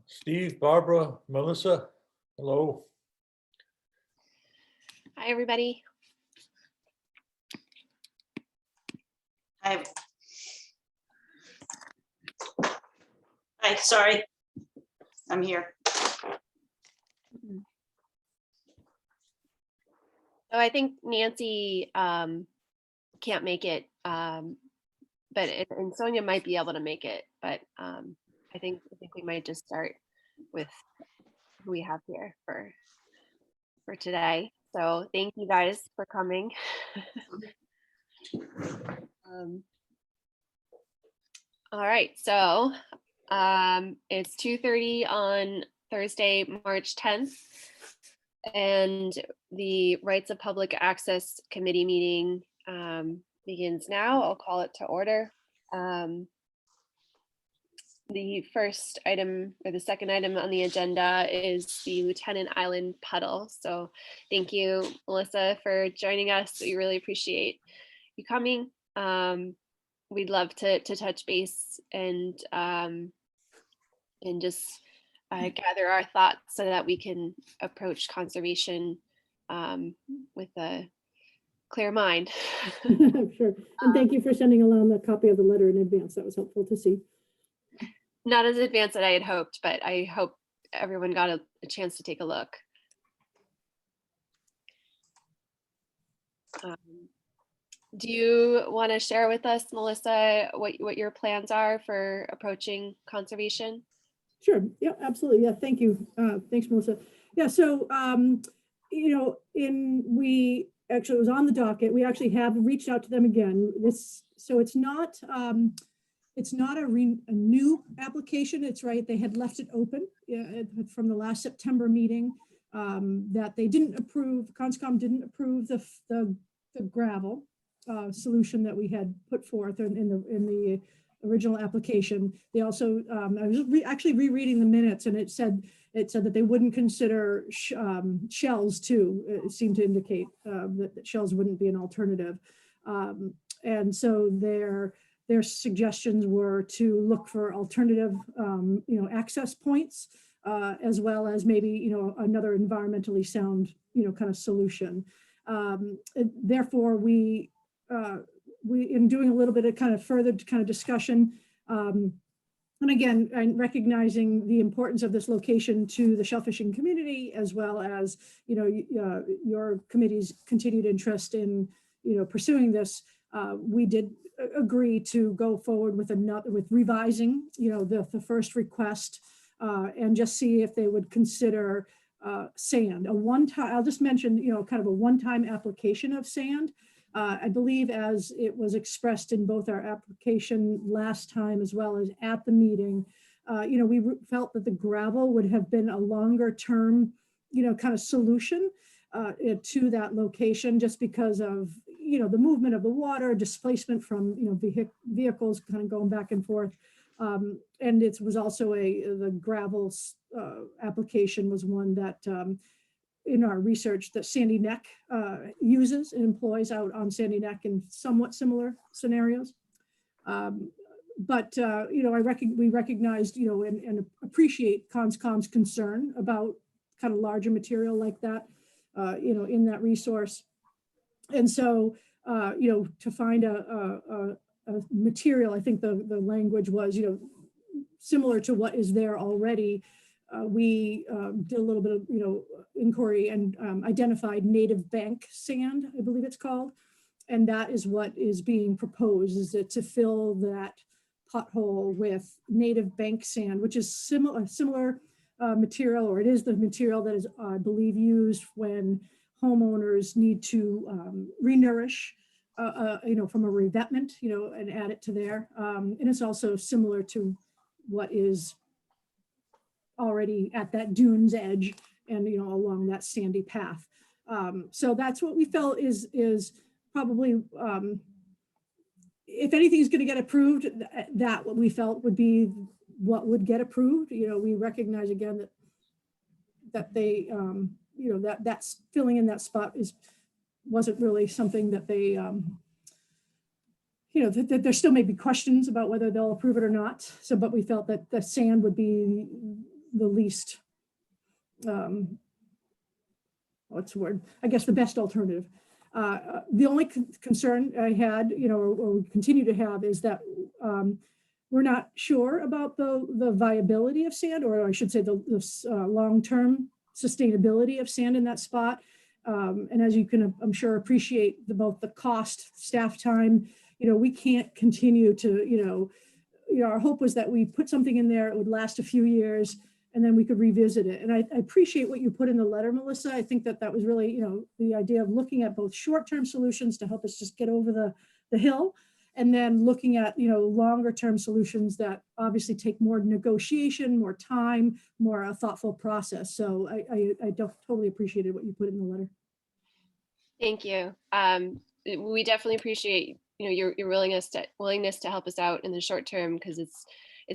Steve, Barbara, Melissa, hello. Hi, everybody. Hi. Hi, sorry. I'm here. So I think Nancy can't make it, and Sonia might be able to make it, but I think we might just start with who we have here for today. So thank you guys for coming. All right, so it's 2:30 on Thursday, March 10th, and the Rights of Public Access Committee meeting begins now. I'll call it to order. The first item, or the second item on the agenda, is the Lieutenant Island Puddle. So thank you, Melissa, for joining us. We really appreciate you coming. We'd love to touch base and just gather our thoughts so that we can approach conservation with a clear mind. Sure. And thank you for sending along the copy of the letter in advance. That was helpful to see. Not as advanced as I had hoped, but I hope everyone got a chance to take a look. Do you want to share with us, Melissa, what your plans are for approaching conservation? Sure. Yeah, absolutely. Yeah. Thank you. Thanks, Melissa. Yeah. So, you know, we actually, it was on the docket. We actually have reached out to them again. So it's not a new application. It's right. They had left it open from the last September meeting that they didn't approve. Conscom didn't approve the gravel solution that we had put forth in the original application. They also, I was actually rereading the minutes, and it said that they wouldn't consider shells too. It seemed to indicate that shells wouldn't be an alternative. And so their suggestions were to look for alternative, access points, as well as maybe, another environmentally sound, kind of solution. Therefore, we in doing a little bit of kind of further kind of discussion, and again, I'm recognizing the importance of this location to the shellfishing community, as well as, your committee's continued interest in, pursuing this. We did agree to go forward with revising, the first request, and just see if they would consider sand. I'll just mention, kind of a one-time application of sand. I believe, as it was expressed in both our application last time as well as at the meeting, we felt that the gravel would have been a longer term, kind of solution to that location, just because of, the movement of the water, displacement from, vehicles kind of going back and forth. And it was also the gravel application was one that, in our research, that Sandy Neck uses and employs out on Sandy Neck in somewhat similar scenarios. But we recognized, and appreciate Conscom's concern about kind of larger material like that, in that resource. And so, to find a material, I think the language was, similar to what is there already. We did a little bit of, inquiry and identified native bank sand, I believe it's called. And that is what is being proposed, is that to fill that pothole with native bank sand, which is similar material, or it is the material that is, I believe, used when homeowners need to renourish, from a revetment, and add it to there. And it's also similar to what is already at that dune's edge and, along that sandy path. So that's what we felt is probably, if anything is going to get approved, that what we felt would be what would get approved. We recognize again that they, that's filling in that spot wasn't really something that they you know, that there still may be questions about whether they'll approve it or not. So, but we felt that the sand would be the least, what's the word? I guess the best alternative. The only concern I had, you know, or we continue to have, is that we're not sure about the viability of sand, or I should say the long-term sustainability of sand in that spot. And as you can, I'm sure, appreciate both the cost, staff time, you know, we can't continue to, you know, our hope was that we put something in there, it would last a few years, and then we could revisit it. And I appreciate what you put in the letter, Melissa. I think that was really, you know, the idea of looking at both short-term solutions to help us just get over the hill, and then looking at, you know, longer-term solutions that obviously take more negotiation, more time, more a thoughtful process. So I totally appreciated what you put in the letter. Thank you. We definitely appreciate, you know, your willingness to help us out in the short term, because it's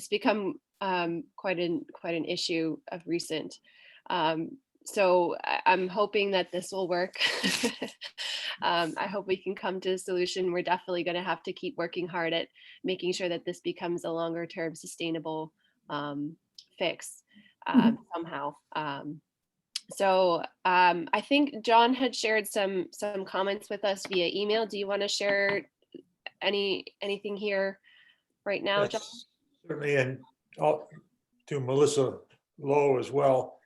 become quite an issue of recent. So I'm hoping that this will work. I hope we can come to a solution. We're definitely going to have to keep working hard at making sure that this becomes a longer term sustainable fix somehow. So I think John had shared some comments with us via email. Do you want to share anything here right now, John? Yes, certainly, and to Melissa Lowe as well.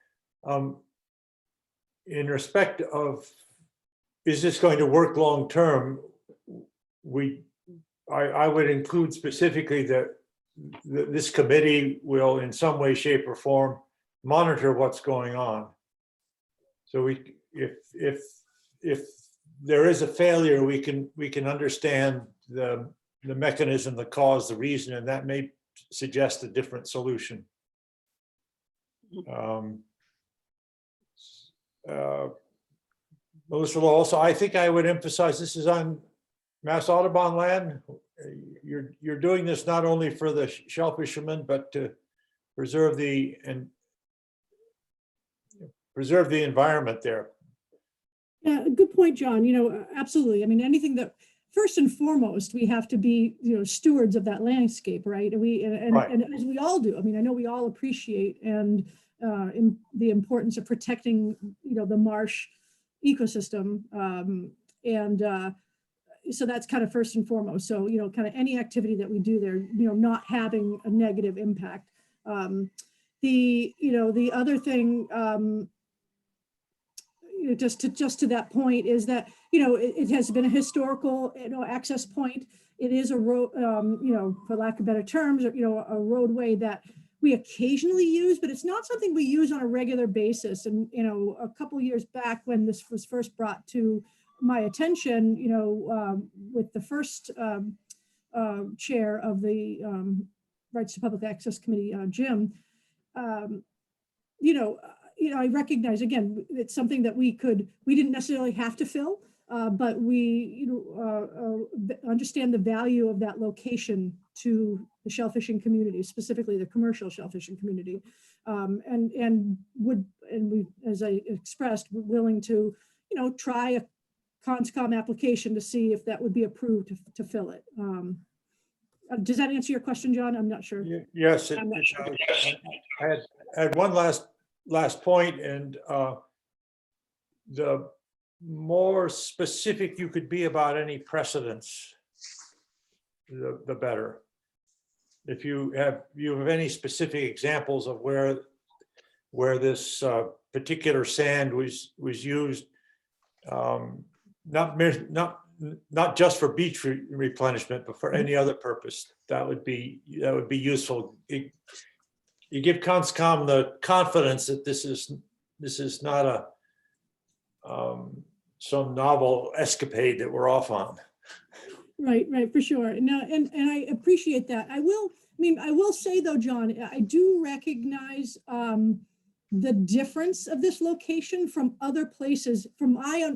In respect of, is this going to work long term? I would include specifically that this committee will, in some way, shape, or form, monitor what's going on. So if there is a failure, we can understand the mechanism, the cause, the reason, and that may suggest a different solution. Melissa Lowe, also, I think I would emphasize this is on Mass Audubon land. You're doing this not only for the shellfishermen, but to preserve the environment there. Yeah, good point, John. You know, absolutely. I mean, anything that, first and foremost, we have to be, you know, stewards of that landscape, right? And as we all do. I mean, I know we all appreciate in the importance of protecting, you know, the marsh ecosystem, so that's kind of first and foremost. So, you know, kind of any activity that we do there, you know, not having a negative impact. The other thing, you know, just to that point, is that, you know, it has been a historical, you know, access point. It is a road, you know, for lack of better terms, or, you know, a roadway that we occasionally use, but it's not something we use on a regular basis. And, you know, a couple years back, when this was first brought to my attention, you know, with the first chair of the Rights to Public Access Committee, Jim, you know, I recognize, again, it's something that we didn't necessarily have to fill, but we, you know, understand the value of that location to the shellfishing community, specifically the commercial shellfishing community, and we, as I expressed, we're willing to, you know, try a CONSCOM application to see if that would be approved to fill it. Does that answer your question, John? I'm not sure. Yes, I'm not sure. I had one last point, and the more specific you could be about any precedents, the better. If you have any specific examples of where this particular sand was used, not just for beach replenishment, but for any other purpose, that would be useful. You give CONSCOM the confidence that this is not a some novel escapade that we're off on. Right, for sure. No, and I appreciate that. I will say though, John, I do recognize the difference of this location from other places, from my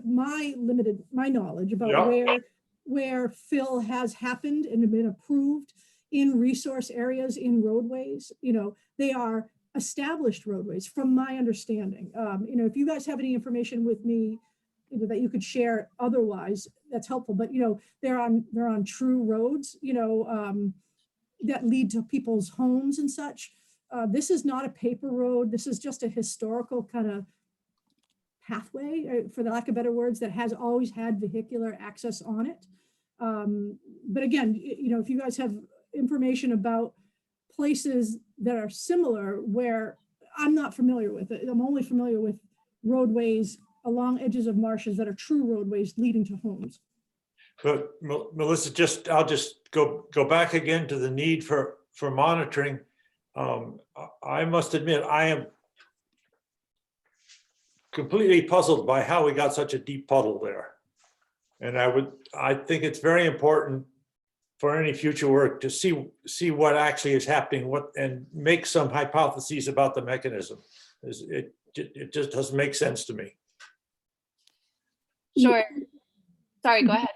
knowledge about where fill has happened and been approved in resource areas, in roadways. You know, they are established roadways from my understanding. You know, if you guys have any information with me, you know, that you could share otherwise, that's helpful, but they're on true roads, that lead to people's homes and such. This is not a paper road. This is just a historical kind of pathway, for the lack of better words, that has always had vehicular access on it. But again, if you guys have information about places that are similar where I'm not familiar with it, I'm only familiar with roadways along edges of marshes that are true roadways leading to homes. But Melissa, I'll just go back again to the need for monitoring. I must admit, I am completely puzzled by how we got such a deep puddle there. And I think it's very important for any future work to see what actually is happening, and make some hypotheses about the mechanism. It just doesn't make sense to me. Sure. Sorry, go ahead.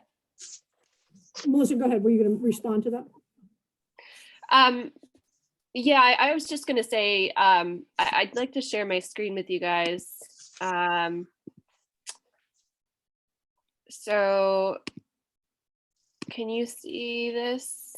Melissa, go ahead. Were you going to respond to that? Yeah, I was just going to say, I'd like to share my screen with you guys. So can you see this?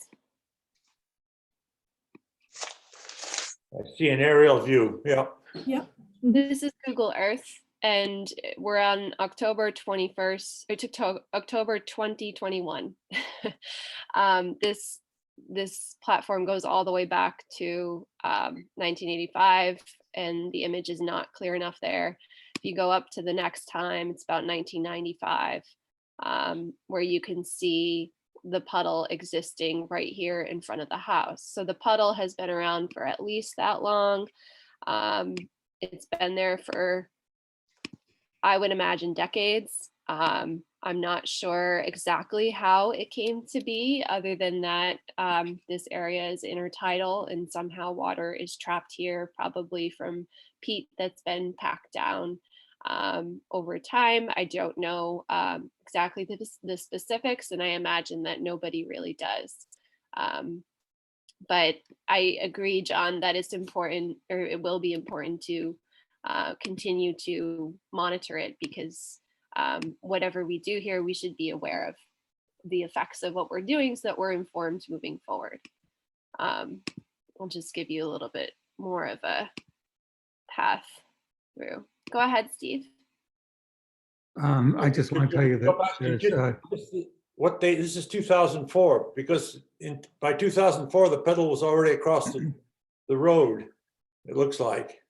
I see an aerial view. Yeah. Yeah. This is Google Earth, and we're on October 21st, or to October 2021. This platform goes all the way back to 1985, and the image is not clear enough there. If you go up to the next time, it's about 1995, where you can see the puddle existing right here in front of the house. So the puddle has been around for at least that long. It's been there for, I would imagine, decades. I'm not sure exactly how it came to be, other than that this area is intertidal and somehow water is trapped here, probably from peat that's been packed down over time. I don't know exactly the specifics, and I imagine that nobody really does. But I agree, John, that it's important, or it will be important, to continue to monitor it, because whatever we do here, we should be aware of the effects of what we're doing so that we're informed moving forward. I'll just give you a little bit more of a path through. Go ahead, Steve. I just want to tell you Go back to that what date? This is 2004, because by 2004 the pedal was already across the road. It looks like.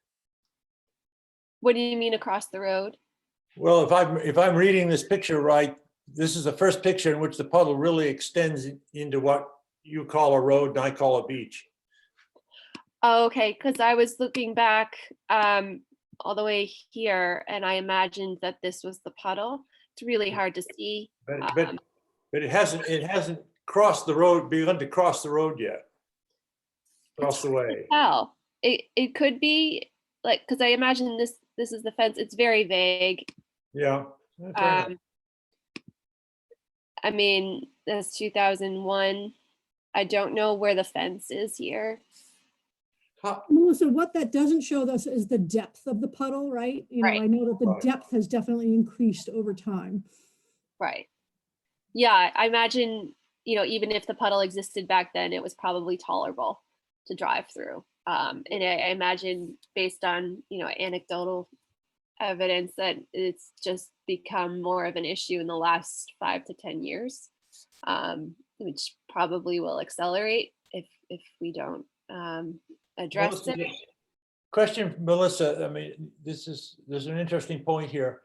What do you mean across the road? Well, if I'm reading this picture right, this is the first picture in which the puddle really extends into what you call a road and I call a beach. Oh, okay, because I was looking back all the way here, and I imagined that this was the puddle. It's really hard to see. But it hasn't crossed the road, begun to cross the road yet. Cross the way. Well, it could be, like, because I imagine this is the fence. It's very vague. Yeah. Fair enough. I mean, that's 2001. I don't know where the fence is here. Melissa, what that doesn't show us is the depth of the puddle, right? Right. I know that the Right. depth has definitely increased over time. Right. Yeah, I imagine, even if the puddle existed back then, it was probably tolerable to drive through. And I imagine, based on, anecdotal evidence, that it's just become more of an issue in the last 5 to 10 years, which probably will accelerate if we don't address Melissa, it. question, Melissa. I mean, there's an interesting point here.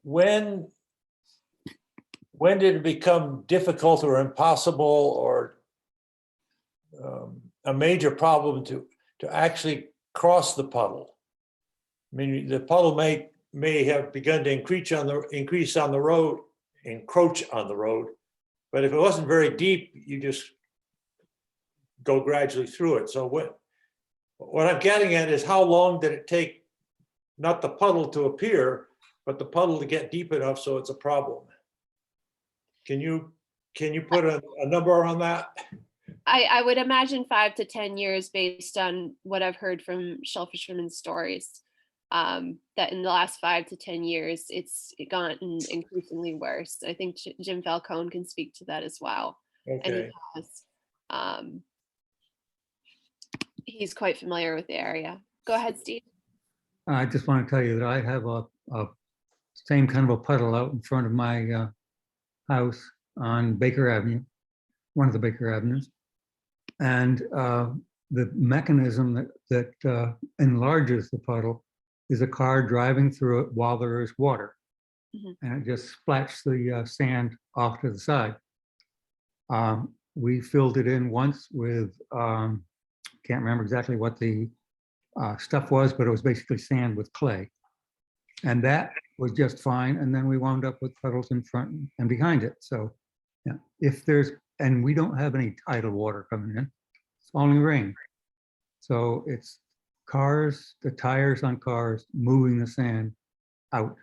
When did it become difficult or impossible or a major problem to actually cross the puddle? I mean, the puddle may have begun to encroach on the road, but if it wasn't very deep, you just go gradually through it. So what I'm getting at is, how long did it take, not the puddle to appear, but the puddle to get deep enough so it's a problem? Can you put a number on that? I would imagine 5 to 10 years, based on what I've heard from shellfishermen's stories. that in the last 5 to 10 years, it's gotten increasingly worse. I think Jim Falcone can speak to that as well. And Okay, he's quite familiar with the area. Go ahead, Steve. I just want to tell you that I have a same kind of a puddle out in front of my house on Baker Avenue, one of the Baker Avenues. And the mechanism that enlarges the puddle is a car driving through it while there is water. Mhm. And it just splashes the sand off to the side. We filled it in once with, can't remember exactly what the stuff was, but it was basically sand with clay. And that was just fine. And then we wound up with puddles in front and behind it. So yeah, if there's, and we don't have any tidal water coming in, it's only rain. So it's cars, the tires on cars moving the sand out,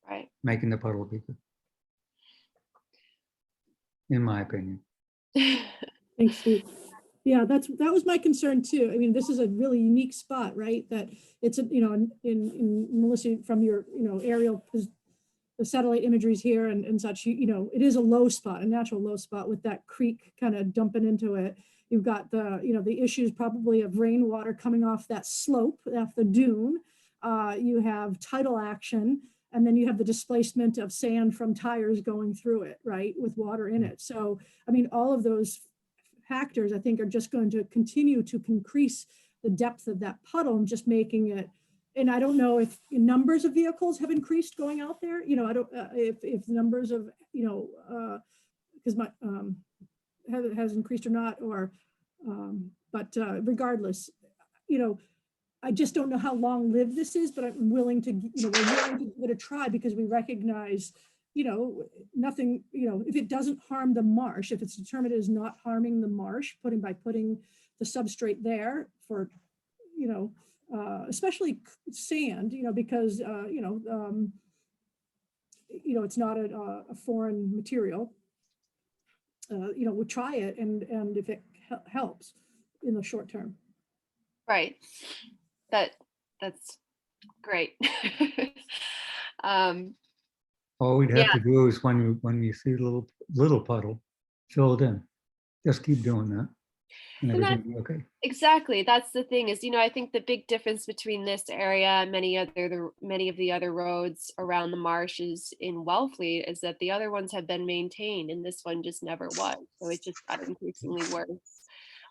Right. making the puddle bigger, in my opinion. Thanks, Steve. Yeah, that was my concern too. I mean, this is a really unique spot, right? That it's, in Melissa, from your, aerial, the satellite imageries here and such, it is a low spot, a natural low spot with that creek kind of dumping into it. You've got the issues probably of rainwater coming off that slope, off the dune. You have tidal action, and then you have the displacement of sand from tires going through it, right, with water in it. So, I mean, all of those factors, I think, are just going to continue to increase the depth of that puddle and just making it. And I don't know if numbers of vehicles have increased going out there. I don't, if numbers of, because my, has increased or not, or, but regardless, I just don't know how long lived this is, but I'm willing to, we're willing to give it a try because we recognize, nothing, if it doesn't harm the marsh, if it's determined it is not harming the marsh, by putting the substrate there for, especially sand, because, it's not a foreign material. We'll try it, and if it helps in the short term. Right. That's great. All we'd have Yeah. to do is when you see a little puddle, fill it in. Just keep doing that. And And everything will be okay. Exactly. That's the thing is, I think the big difference between this area and many of the other roads around the marshes in Wellfleet is that the other ones have been maintained and this one just never was. So it just got increasingly worse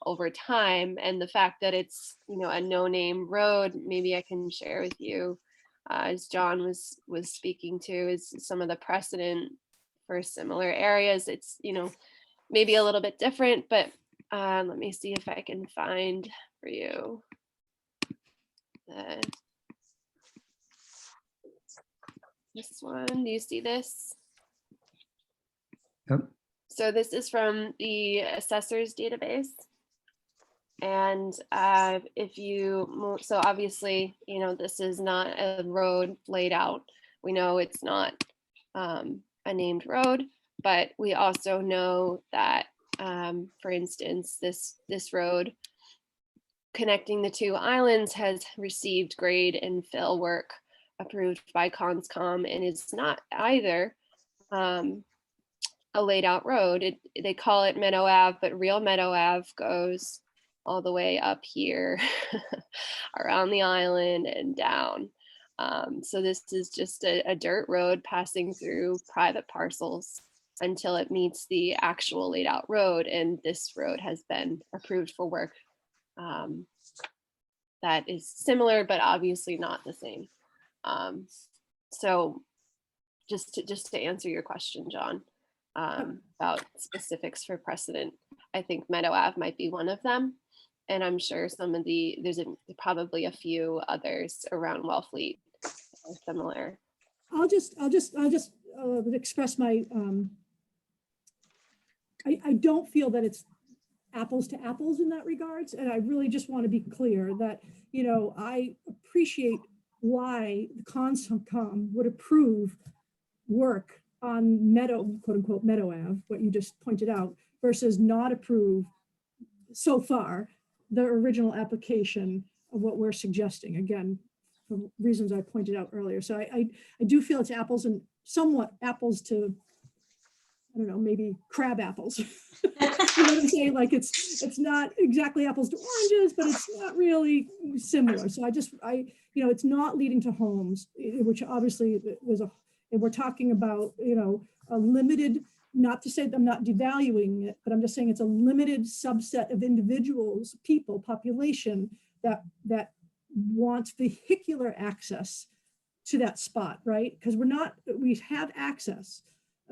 over time. And the fact that it's, a no-name road, maybe I can share with you, as John was speaking to, is some of the precedent for similar areas. It's, maybe a little bit different, but let me see if I can find for you. This one, do you see this? Yep. So this is from the assessor's database. And so obviously, this is not a road laid out. We know it's not a named road, but we also know that, for instance, this road connecting the two islands has received grade and fill work approved by Conscom and is not either a laid out road. They call it Meadow Ave, but real Meadow Ave goes all the way up here around the island and down. So this is just a dirt road passing through private parcels until it meets the actual laid out road. And this road has been approved for work that is similar, but obviously not the same. So just to answer your question, John, about specifics for precedent, I think Meadow Ave might be one of them. And I'm sure there's probably a few others around Wellfleet that are similar. I'll just express my, I don't feel that it's apples to apples in that regards. And I really just want to be clear that, I appreciate why the Conscom would approve work on quote unquote, Meadow Ave, what you just pointed out, versus not approve so far the original application of what we're suggesting. Again, for reasons I pointed out earlier. So I do feel it's apples and somewhat apples to, I don't know, maybe crab apples. You know what I'm saying? Like it's not exactly apples to oranges, but it's not really similar. So you know, it's not leading to homes, which obviously was and we're talking about, you know, a limited, not to say that I'm not devaluing it, but I'm just saying it's a limited subset of individuals, people, population that wants vehicular access to that spot, right? Because we have access.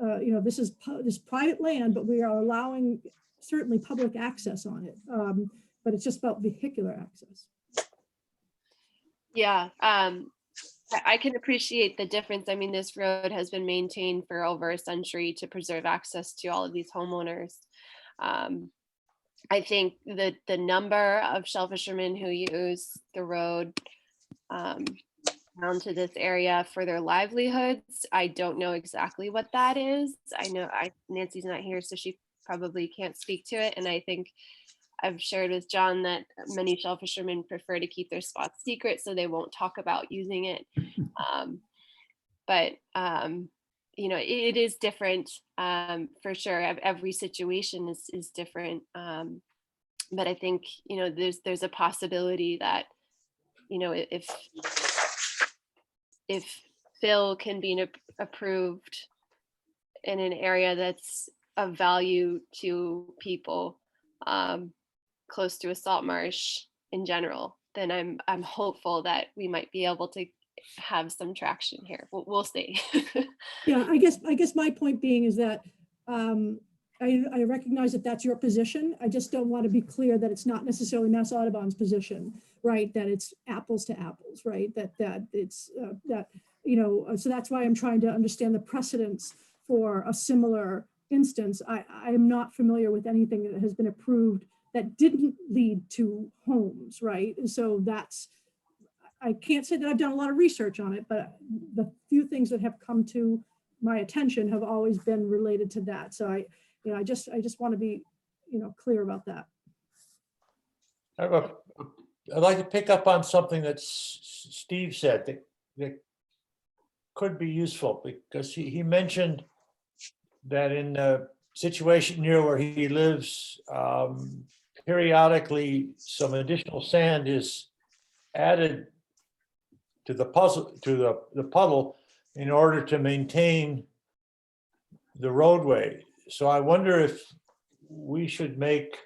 You know, this is private land, but we are allowing certainly public access on it. But it's just about vehicular access. Yeah, I can appreciate the difference. I mean, this road has been maintained for over a century to preserve access to all of these homeowners. I think that the number of shell fishermen who use the road down to this area for their livelihoods, I don't know exactly what that is. I know Nancy's not here, so she probably can't speak to it. And I think I've shared with John that many shell fishermen prefer to keep their spots secret, so they won't talk about using it. But you know, it is different for sure. Every situation is different. But I think, you know, there's a possibility that, you know, if fill can be approved in an area that's of value to people, close to a salt marsh in general, then I'm hopeful that we might be able to have some traction here. We'll see. Yeah, I guess my point being is that I recognize that that's your position. I just don't want to be clear that it's not necessarily Mass Audubon's position, right? That it's apples to apples, right? That it's that, you know, so that's why I'm trying to understand the precedents for a similar instance. I am not familiar with anything that has been approved that didn't lead to homes, right? And so I can't say that I've done a lot of research on it, but the few things that have come to my attention have always been related to that. So I just want to be, you know, clear about that. I'd like to pick up on something that Steve said that could be useful, because he mentioned that in the situation near where he lives, periodically some additional sand is added to the puddle in order to maintain the roadway. So I wonder if we should make,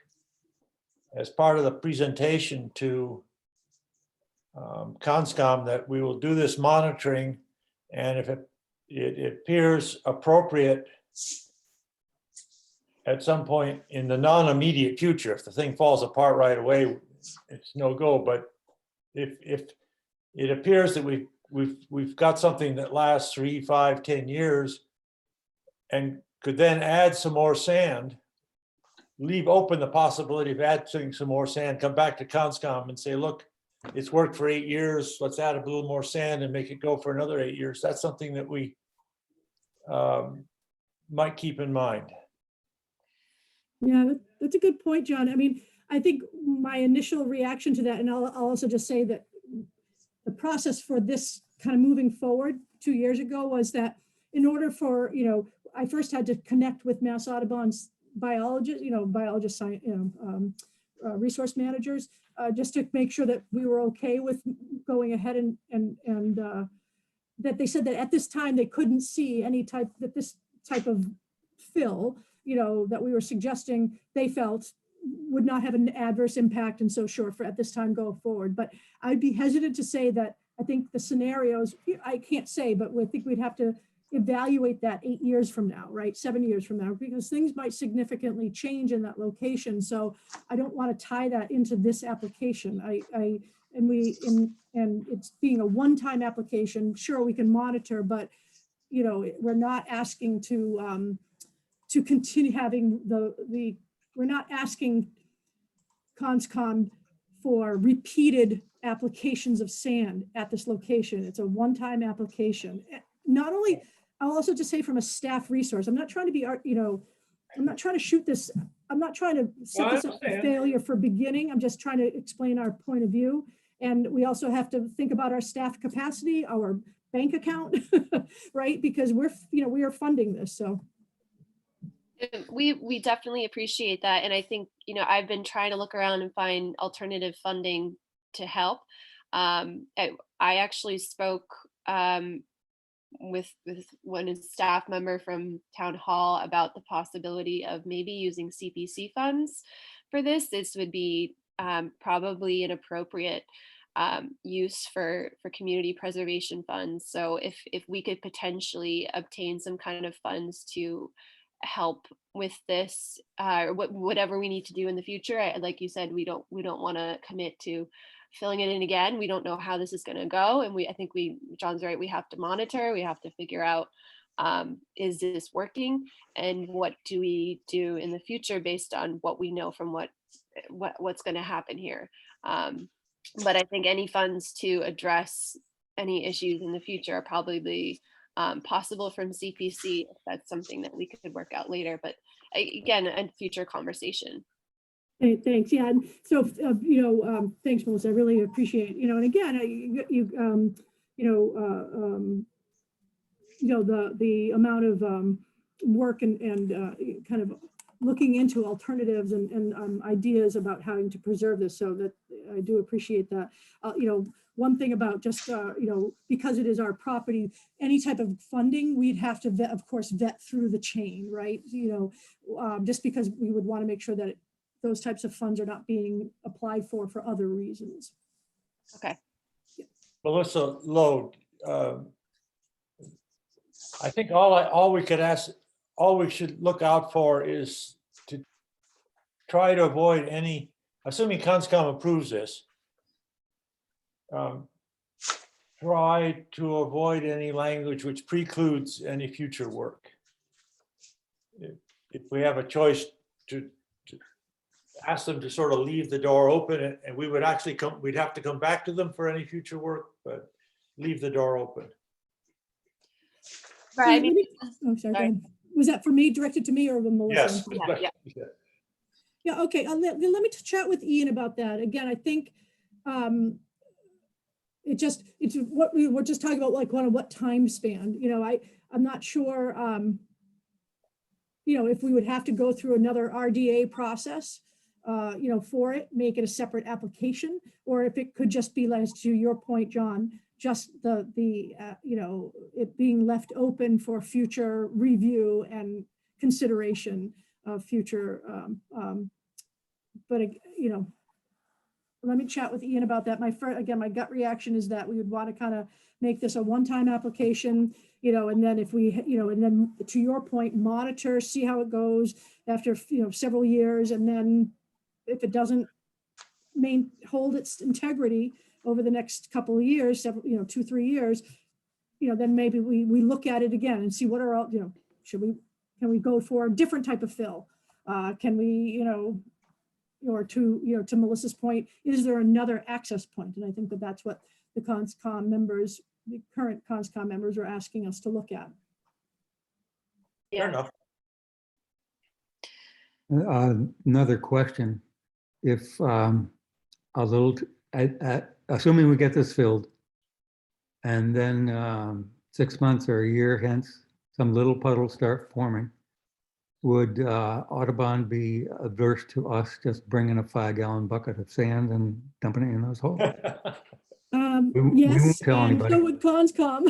as part of the presentation to Conscom, that we will do this monitoring, and if it appears appropriate at some point in the non-immediate future, if the thing falls apart right away, it's no go. But if it appears that we've got something that lasts 3, 5, 10 years, and could then add some more sand, leave open the possibility of adding some more sand, come back to Conscom and say, look, it's worked for 8 years, let's add a little more sand and make it go for another 8 years. That's something that we might keep in mind. Yeah, that's a good point, John. I mean, I think my initial reaction to that, and I'll also just say that the process for this kind of moving forward 2 years ago was that in order for, you know, I first had to connect with Mass Audubon's biologists, resource managers, just to make sure that we were okay with going ahead and that they said that at this time they couldn't see this type of fill, you know, that we were suggesting, they felt would not have an adverse impact, and so sure, for at this time go forward. But I'd be hesitant to say that. I think the scenarios, I can't say, but I think we'd have to evaluate that 8 years from now, right? 7 years from now, because things might significantly change in that location. So I don't want to tie that into this application. And it's being a one-time application. Sure, we can monitor, but you know, we're not asking to continue having we're not asking Conscom for repeated applications of sand at this location. It's a one-time application. Not only, I'll also just say from a staff resource, I'm not trying to be, you know, I'm not trying to shoot this, I'm not trying to set this up for failure for beginning. I'm just trying to explain our point of view. And we also have to think about our staff capacity, our bank account, right? Because we are funding this, so. We definitely appreciate that. And I think, I've been trying to look around and find alternative funding to help. I actually spoke with one staff member from town hall about the possibility of maybe using CPC funds for this. This would be probably an appropriate use for community preservation funds. So if we could potentially obtain some kind of funds to help with this, whatever we need to do in the future, like you said, we don't want to commit to filling it in again. We don't know how this is going to go, and I think John's right. We have to monitor. We have to figure out, is this working, and what do we do in the future based on what we know from what's going to happen here. But I think any funds to address any issues in the future are probably possible from CPC, if that's something that we could work out later. But again, a future conversation. Hey, thanks. Yeah. And so, thanks, Melissa. I really appreciate, and again, the amount of work and kind of looking into alternatives and ideas about how to preserve this. So that I do appreciate that. One thing about just, because it is our property, any type of funding, we'd have to, of course, vet through the chain, right? Just because we would want to make sure that those types of funds are not being applied for other reasons. Okay. Melissa Lowe, I think all we should look out for is to try to avoid any, assuming Conscom approves this, try to avoid any language which precludes any future work. If we have a choice to ask them to sort of leave the door open, and we would actually we'd have to come back to them for any future work, but leave the door open. Right. Oh, sorry. Go ahead. Was that for me, directed to me, or with Melissa? Yes. Yeah. Yeah. Okay. Let me chat with Ian about that. Again, I think it's what we were just talking about, like what time span. I'm not sure. If we would have to go through another RDA process, for it, make it a separate application, or if it could just be, like, to your point, John, just it being left open for future review and consideration of future. But let me chat with Ian about that. My gut reaction is that we would want to kind of make this a one-time application, and then if we, and then to your point, monitor, see how it goes after, several years, and then if it doesn't hold its integrity over the next couple of years, several, 2-3 years, then maybe we look at it again and see what are all, can we go for a different type of fill? Can we, or to Melissa's point, is there another access point? And I think that's what the Conscom members, the current Conscom members, are asking us to look at. Fair enough. Another question. If assuming we get this filled, and then 6 months or a year hence, some little puddles start forming, would Audubon be averse to us just bringing a 5-gallon bucket of sand and dumping it in those holes? We Yes, won't tell and anybody. so would Conscom.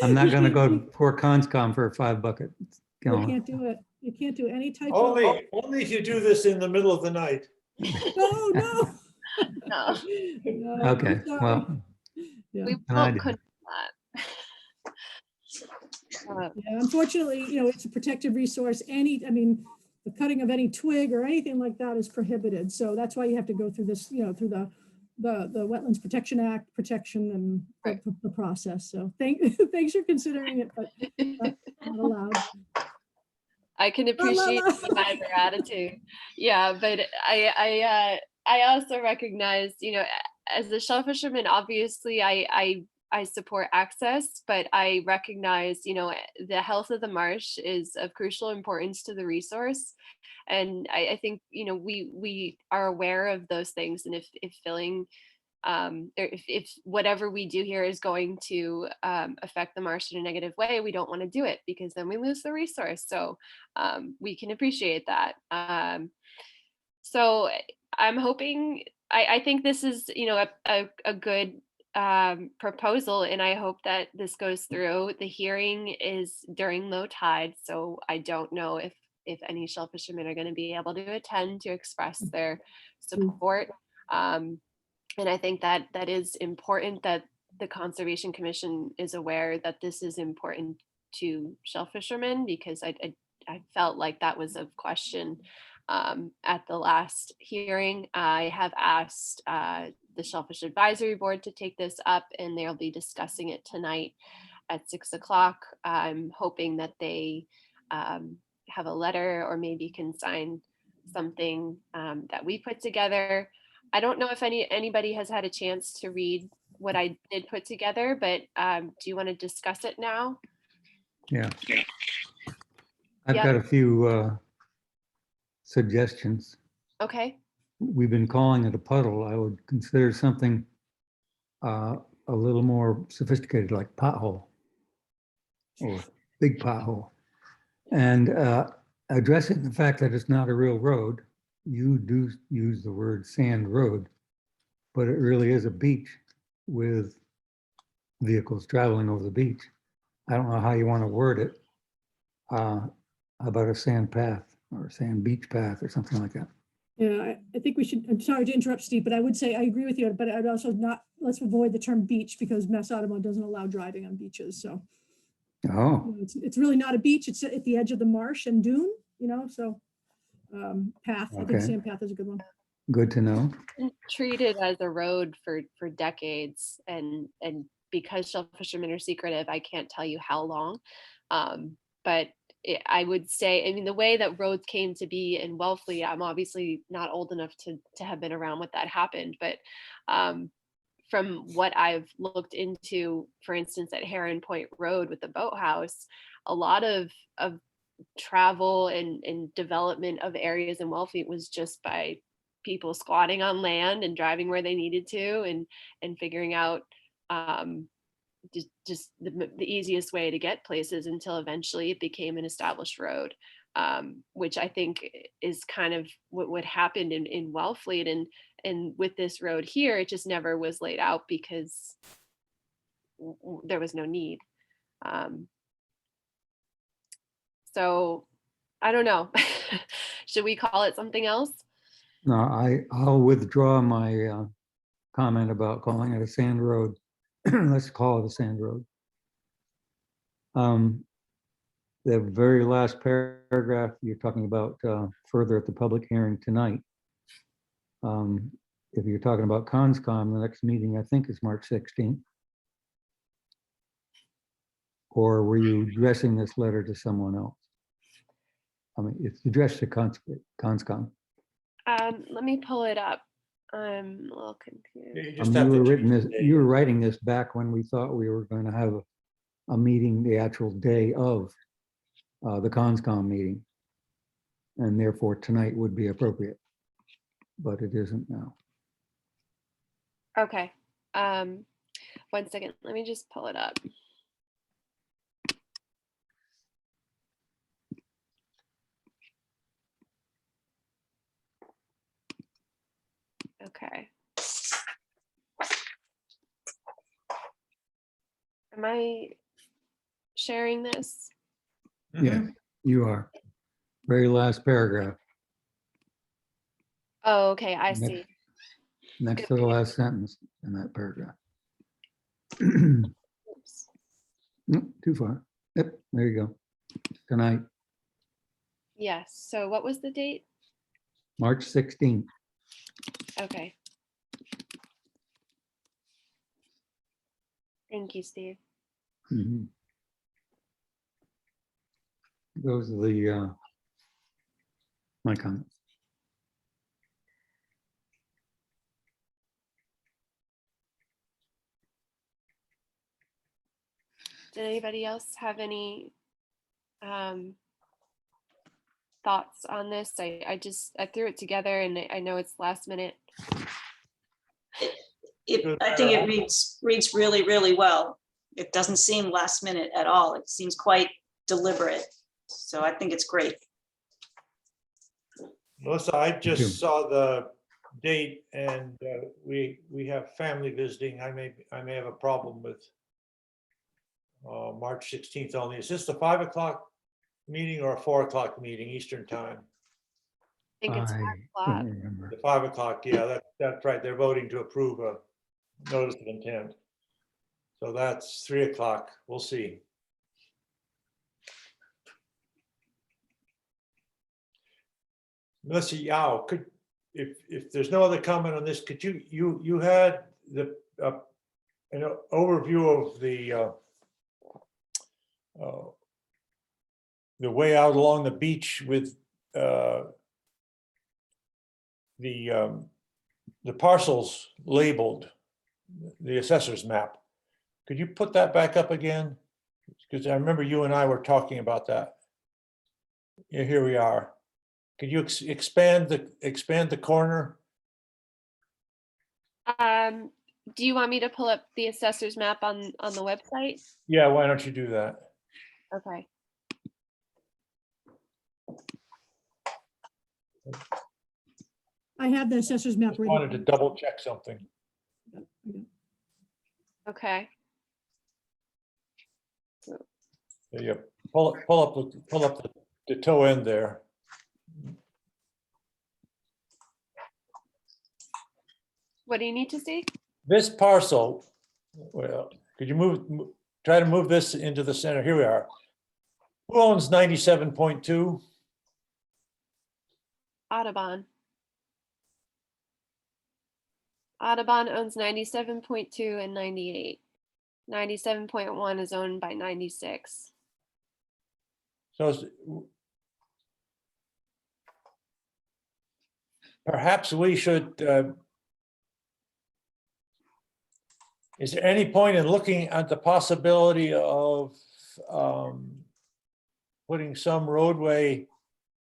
I'm not going to go poor Conscom for a 5-bucket You gallon. can't do it. You can't do any type of. Only if you do this in the middle of the night. No. No. No, Okay, I'm sorry. well, We an idea. couldn't do that. Yeah, unfortunately, it's a protected resource. The cutting of any twig or anything like that is prohibited. So that's why you have to go through this, through the Wetlands Protection Act protection and Right. the process. So thanks for considering it, but not allowed. I can appreciate neither attitude. Yeah, but I also recognize, as a shellfisherman, obviously I I support access, but I recognize, the health of the marsh is of crucial importance to the resource. And I think, we are aware of those things. And if filling, or if whatever we do here is going to affect the marsh in a negative way, we don't want to do it because then we lose the resource. So we can appreciate that. So I'm hoping, I think this is, a good proposal, and I hope that this goes through. The hearing is during low tide, so I don't know if any shellfishermen are going to be able to attend to express their support. And I think that that is important, that the Conservation Commission is aware that this is important to shellfishermen, because I felt like that was of question at the last hearing. I have asked the Shellfish Advisory Board to take this up, and they'll be discussing it tonight at 6 o'clock. I'm hoping that they have a letter, or maybe can sign something that we put together. I don't know if anybody has had a chance to read what I did put together, but do you want to discuss it now? Yeah. I've Yeah. got a few suggestions. Okay. We've been calling it a puddle. I would consider something a little more sophisticated, like pothole or big pothole. And addressing the fact that it's not a real road, you do use the word sand road, but it really is a beach with vehicles traveling over the beach. I don't know how you want to word it. How about a sand path or a sand beach path or something like that? Yeah, I think we should, I'm sorry to interrupt, Steve, but I would say I agree with you, but I'd also not, let's avoid the term beach because Mass Audubon doesn't allow driving on beaches. So Oh, it's really not a beach. It's at the edge of the marsh and dune, so path, I think Okay. sand path is a good one. good to know. Been treated as a road for decades, and because shellfishermen are secretive, I can't tell you how long. But I would say, I mean, the way that roads came to be in Wellfleet, I'm obviously not old enough to have been around when that happened, but from what I've looked into, for instance, at Heron Point Road with the boathouse, a lot of travel and development of areas in Wellfleet was just by people squatting on land and driving where they needed to, and figuring out just the easiest way to get places, until eventually it became an established road, which I think is kind of what happened in Wellfleet. And with this road here, it just never was laid out because there was no need. So I don't know. Should we call it something else? No, I'll withdraw my comment about calling it a sand road. Let's call it a sand road. The very last paragraph, you're talking about further at the public hearing tonight. If you're talking about CONSCOM, the next meeting, I think, is March 16th. Or were you addressing this letter to someone else? I mean, it's addressed to CONSCOM. Let me pull it up. I'm a little confused. You just have to change the date. You were writing this back when we thought we were going to have a meeting the actual day of the CONSCOM meeting. And therefore tonight would be appropriate, but it isn't now. Okay. 1 second. Let me just pull it up. Okay. Am I sharing this? Yeah, you are. Very last paragraph, Oh, okay. I Next. see. next to the last sentence in that paragraph. Oops. Nope, too far. Yep, there you go. Tonight, Yes. So what was the date? March 16th. Okay. Thank you, Steve. Mhm. Those are the my comments. Did anybody else have any thoughts on this? I threw it together and I know it's last minute. I think it reads really, really well. It doesn't seem last minute at all. It seems quite deliberate. So I think it's great. Melissa, I you. just saw the date and we have family visiting. I may have a problem with March 16th only. Is this the 5 o'clock meeting or a 4 o'clock meeting Eastern time? I think it's I 5 o'clock. can't remember. The 5 o'clock, yeah, that's right. They're voting to approve a notice of intent. So that's 3 o'clock. We'll see. Melissa Yao, if there's no other comment on this, could you had an overview of the way out along the beach with the parcels labeled, the assessor's map. Could you put that back up again? Because I remember you and I were talking about that. Yeah, here we are. Could you expand the corner? Do you want me to pull up the assessor's map on the website? Yeah, why don't you do that? Okay. I have the assessor's map. Just ready. wanted to double check something. Okay. There you go. Pull up the toe end there. What do you need to see? This parcel, well, could you try to move this into the center? Here we are. Who owns 97.2? Audubon. Audubon owns 97.2 and 98. 97.1 is owned by 96. So perhaps we should, is there any point in looking at the possibility of putting some roadway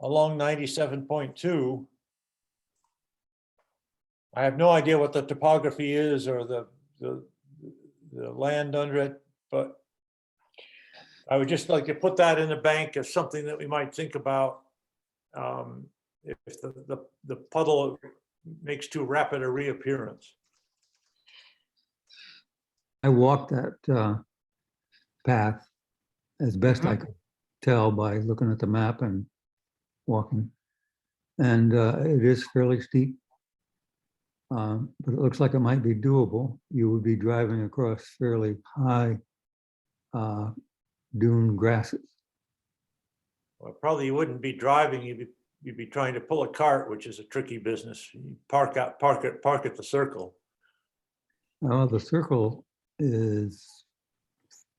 along 97.2? I have no idea what the topography is or the land under it, but I would just like to put that in the bank as something that we might think about if the puddle makes too rapid a reappearance. I walked that path as best I could tell by looking at the map and walking. And it is fairly steep, but it looks like it might be doable. You would be driving across fairly high dune grasses. Well, probably you wouldn't be driving, you'd be trying to pull a cart, which is a tricky business. You park at the circle. Well, the circle is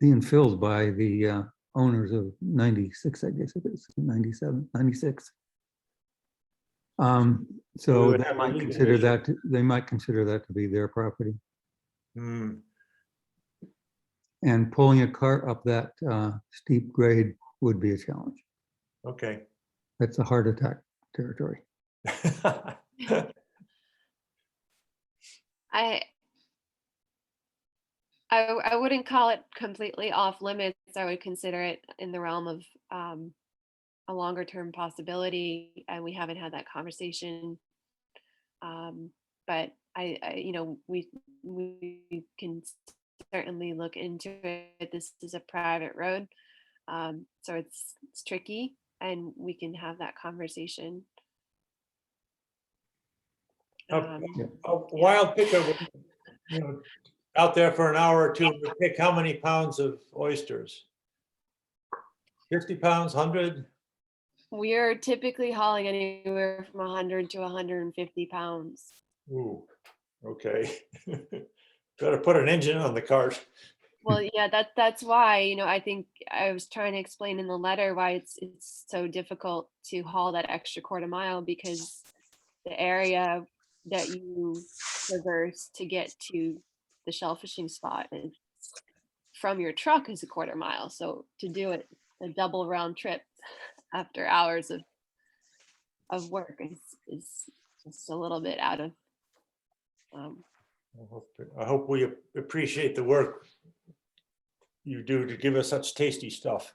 being filled by the owners of 96, I guess it is, 97, 96. We So would they have a might legal consider issue. that, they might consider that to be their property. Hmm. And pulling a cart up that steep grade would be a challenge. Okay. That's a heart attack territory. I wouldn't call it completely off limits. I would consider it in the realm of a longer term possibility, and we haven't had that conversation. But we can certainly look into it. This is a private road, so it's tricky, and we can have that conversation. A wild picker, out there for an hour or two, would pick how many pounds of oysters? 50 pounds, 100? We are typically hauling anywhere from 100 to 150 pounds. Ooh, okay. Gotta put an engine on the cart. Well, yeah, that's why, I think I was trying to explain in the letter why it's so difficult to haul that extra quarter mile, because the area that you traverse to get to the shellfishing spot is from your truck is a quarter mile. So to do it a double round trip after hours of work is just a little bit out of, I hope we appreciate the work you do to give us such tasty stuff.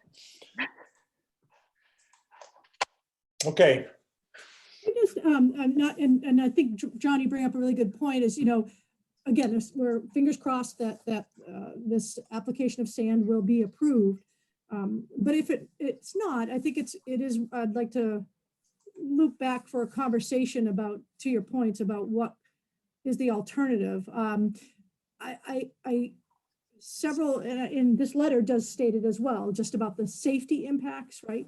Okay, I just, I'm not, and I think John, you bring up a really good point is, again, we're fingers crossed that this application of sand will be approved. But if it's not, I think it is, I'd like to loop back for a conversation about, to your points about what is the alternative. Several in this letter does state it as well, just about the safety impacts, right?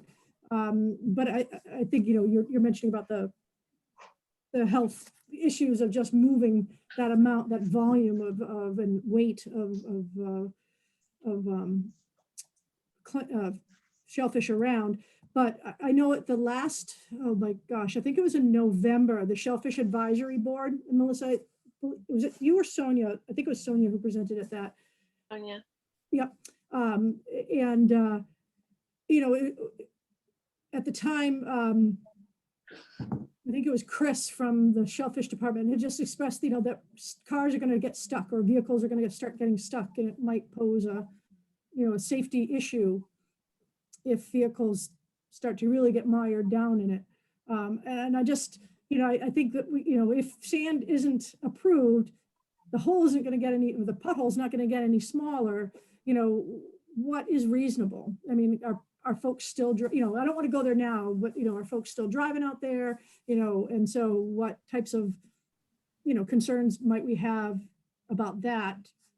But I think, you're mentioning about the health issues of just moving that amount, that volume of and weight of shellfish around. But I know at the last, oh my gosh, I think it was in November, the Shellfish Advisory Board, and Melissa, was it you or Sonia? I think it was Sonia who presented at that. Sonia. Yep. At the time, I think it was Chris from the Shellfish Department had just expressed, that cars are going to get stuck or vehicles are going to start getting stuck, and it might pose a safety issue if vehicles start to really get mired down in it. And I just, I think that if sand isn't approved, the hole isn't going to get any, the pothole's not going to get any smaller. What is reasonable? I mean, are folks still, I don't want to go there now, but, are folks still driving out there? And so what types of, concerns might we have about that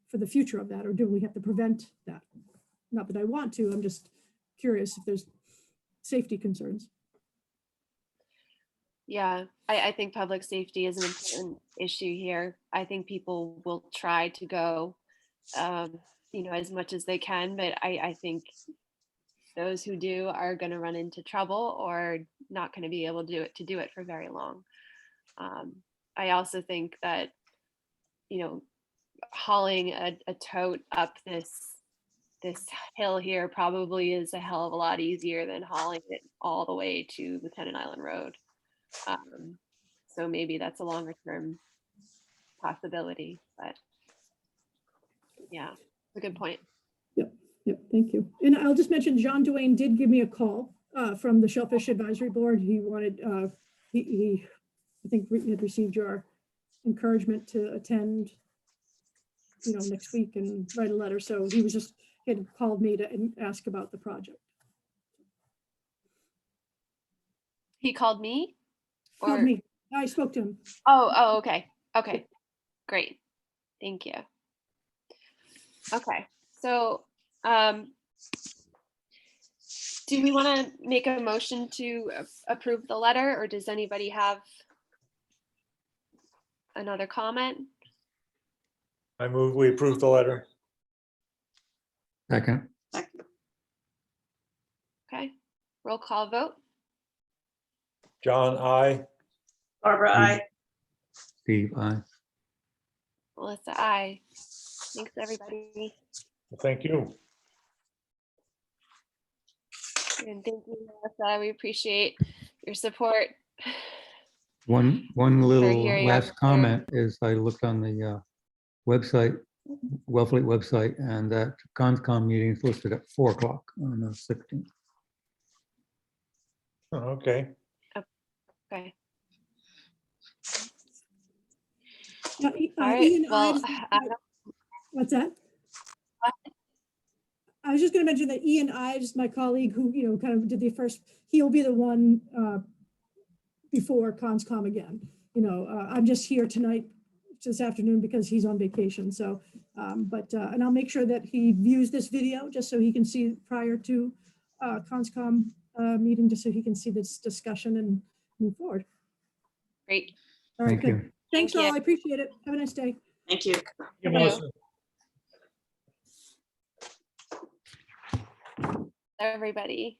for the future of that, or do we have to prevent that? Not that I want to, I'm just curious if there's safety concerns. Yeah, I think public safety is an important issue here. I think people will try to go, as much as they can, but I think those who do are going to run into trouble or not going to be able to do it for very long. I also think that, hauling a tote up this hill here probably is a hell of a lot easier than hauling it all the way to Lieutenant Island Road. So maybe that's a longer term possibility, but yeah, it's a good point. Yep, thank you. And I'll just mention, John Duane did give me a call from the Shellfish Advisory Board. He wanted, he I think had received your encouragement to attend, next week and write a letter. So he had called me to ask about the project. He called me? Called me. I spoke to him. Oh, okay. Okay, great. Thank you. Okay, so do we want to make a motion to approve the letter, or does anybody have another comment? I move we approve the letter. Second, Okay, roll call vote. John, I. Barbara, I. Steve, aye. Melissa, aye. Thanks, everybody. Thank you. And thank you, Melissa. We appreciate your support. One little hearing last our- comment is I looked on the website, Wellfleet website, and that CONSCOM meeting is listed at 4 o'clock on the 16th. Oh, okay. Okay. Now, All right. Ian Well, Ives, what's that? I was just going to mention that Ian Ives, my colleague who, kind of did the first, he'll be the one before CONSCOM again. I'm just here tonight, this afternoon, because he's on vacation. So, and I'll make sure that he views this video just so he can see prior to CONSCOM meeting, just so he can see this discussion and move forward. great. All right, Thank good. you. Thanks Thank you. all. I appreciate it. Have a nice day. Thank you. You, Melissa. Everybody.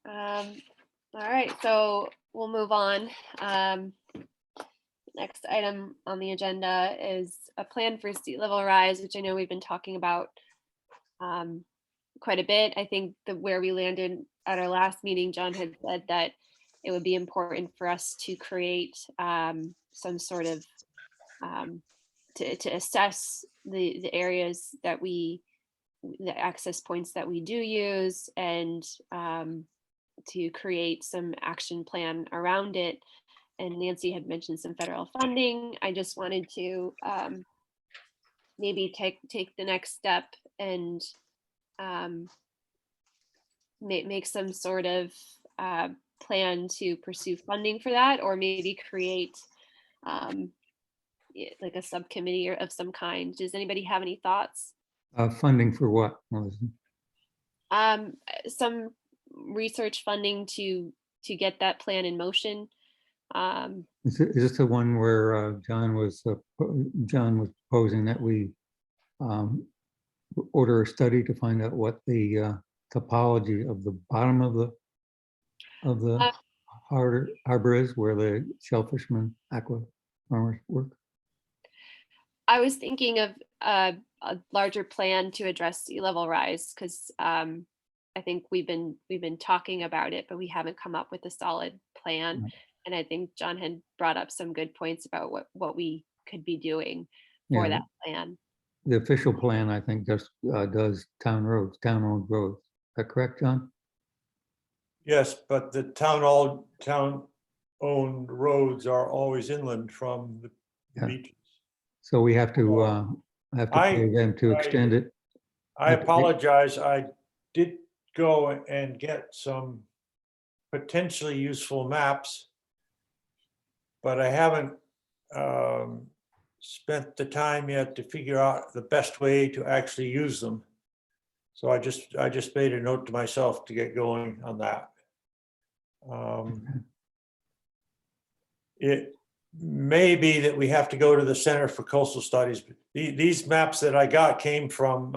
All right, so we'll move on. next item on the agenda is a plan for sea level rise, which I know we've been talking about quite a bit. I think that where we landed at our last meeting, John had said that it would be important for us to create some sort of to assess the areas that the access points that we do use, and to create some action plan around it. And Nancy had mentioned some federal funding. I just wanted to maybe take the next step and make some sort of plan to pursue funding for that, or maybe create like a subcommittee of some kind. Does anybody have any thoughts? Funding for what, Melissa? Some research funding to get that plan in motion. Is this the one where John was proposing that we order a study to find out what the topology of the bottom of the harbor is, where the shellfishermen, aqua farmers work? I was thinking of a larger plan to address sea level rise, because I think we've been talking about it, but we haven't come up with a solid plan. Right. And I think John had brought up some good points about what we could be doing for Yeah. that plan. The official plan, I think, just does town roads, town-owned roads. Is that correct, John? Yes, but the town-owned roads are always inland from the Yeah. beaches. So we have to pay them to extend it. I Okay. apologize. I did go and get some potentially useful maps, but I haven't spent the time yet to figure out the best way to actually use them. So I just made a note to myself to get going on that. It may be that we have to go to the Center for Coastal Studies. These maps that I got came from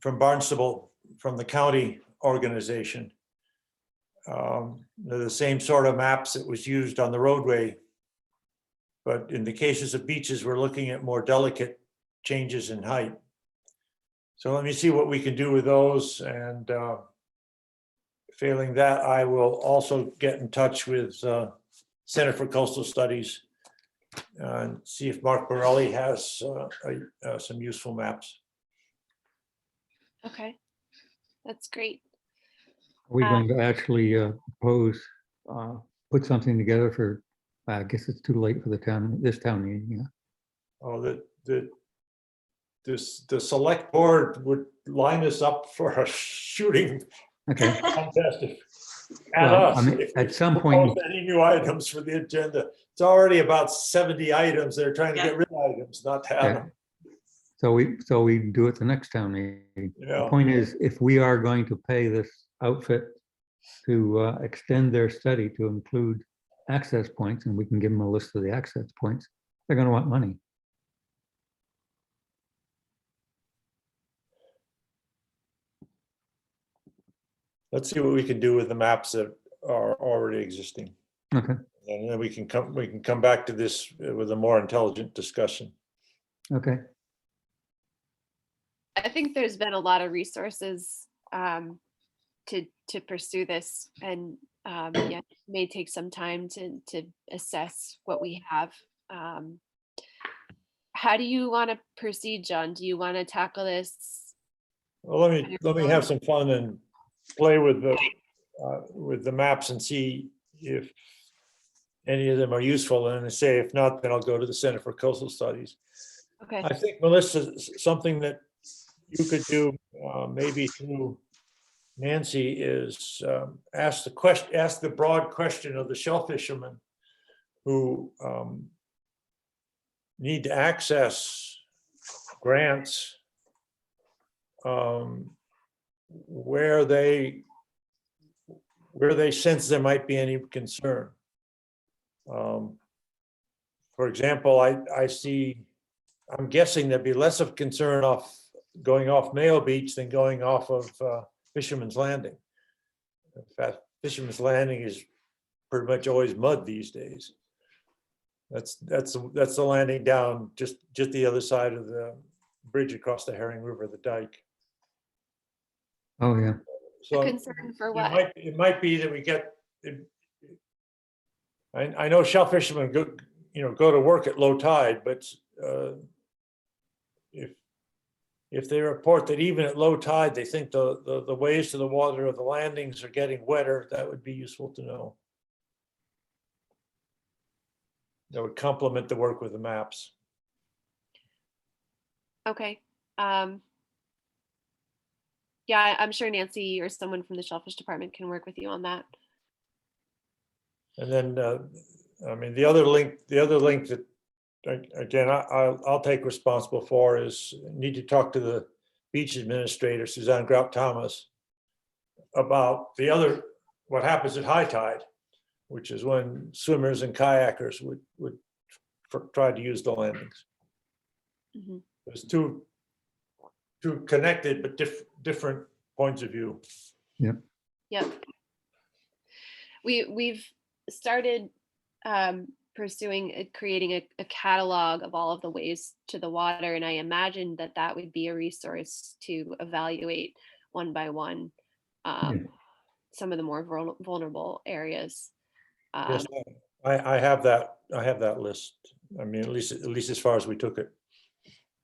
from Barnstable, from the county organization. They're the same sort of maps that was used on the roadway. But in the cases of beaches, we're looking at more delicate changes in height. So let me see what we can do with those, and failing that, I will also get in touch with Center for Coastal Studies and see if Mark Borelli has some useful maps. Okay, that's great. Are we going to actually propose, put something together for, I guess it's too late for this town meeting, yeah? Oh, the select board would line us up for a shooting Okay, contest at Well, us. I mean, if at we some point- propose any new items for the agenda. It's already about 70 items. They're trying to Yeah. get rid of items, not to have Okay. them. so we do it the next town meeting. You The know, point is, if we are going to pay this outfit to extend their study to include access points, and we can give them a list of the access points, they're gonna want money. let's see what we can do with the maps that are already existing. Okay, And then we can come back to this with a more intelligent discussion. okay, I think there's been a lot of resources to pursue this, and yeah, it may take some time to assess what we have. How do you want to proceed, John? Do you want to tackle this? Well, let me have some fun and play with the maps and see if any of them are useful. And I say, if not, then I'll go to the Center for Coastal Studies. Okay. I think, Melissa, something that you could do, maybe through Nancy, is ask the broad question of the shellfishermen who need to access grants where they sense there might be any concern. For example, I'm guessing there'd be less of concern going off Mayo Beach than going off of Fisherman's Landing. In fact, Fisherman's Landing is pretty much always mud these days. That's the landing down just the other side of the bridge across the Herring River, the dike. Oh, yeah. So concern for what? it might be that we get, I know shell fishermen go to work at low tide, but if they report that even at low tide, they think the ways to the water of the landings are getting wetter, that would be useful to know. That would complement the work with the maps. Okay. Yeah, I'm sure Nancy or someone from the Shellfish Department can work with you on that. And then, I mean, the other link that, again, I'll take responsible for is need to talk to the beach administrator, Suzanne Grout Thomas, about what happens at high tide, which is when swimmers and kayakers would try to use the landings. Mhm. There's two connected but different points of view. Yep. We've started pursuing creating a catalog of all of the ways to the water, and I imagine that would be a resource to evaluate one by one some of the more vulnerable areas. Yes, I have that list. I mean, at least as far as we took it.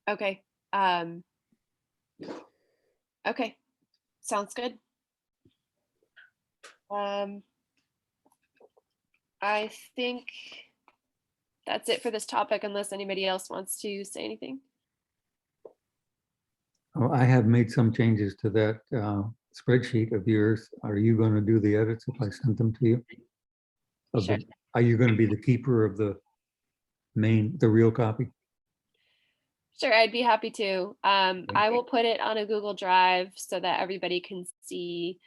Okay. Okay. Sounds good. I think that's it for this topic, unless anybody else wants to say anything. Oh, I have made some changes to that spreadsheet of yours. Are you going to do the edits if I send them to you? Sure. Are you going to be the keeper of the real copy? Sure, I'd be happy to. I will put it on a Google Drive so that everybody can see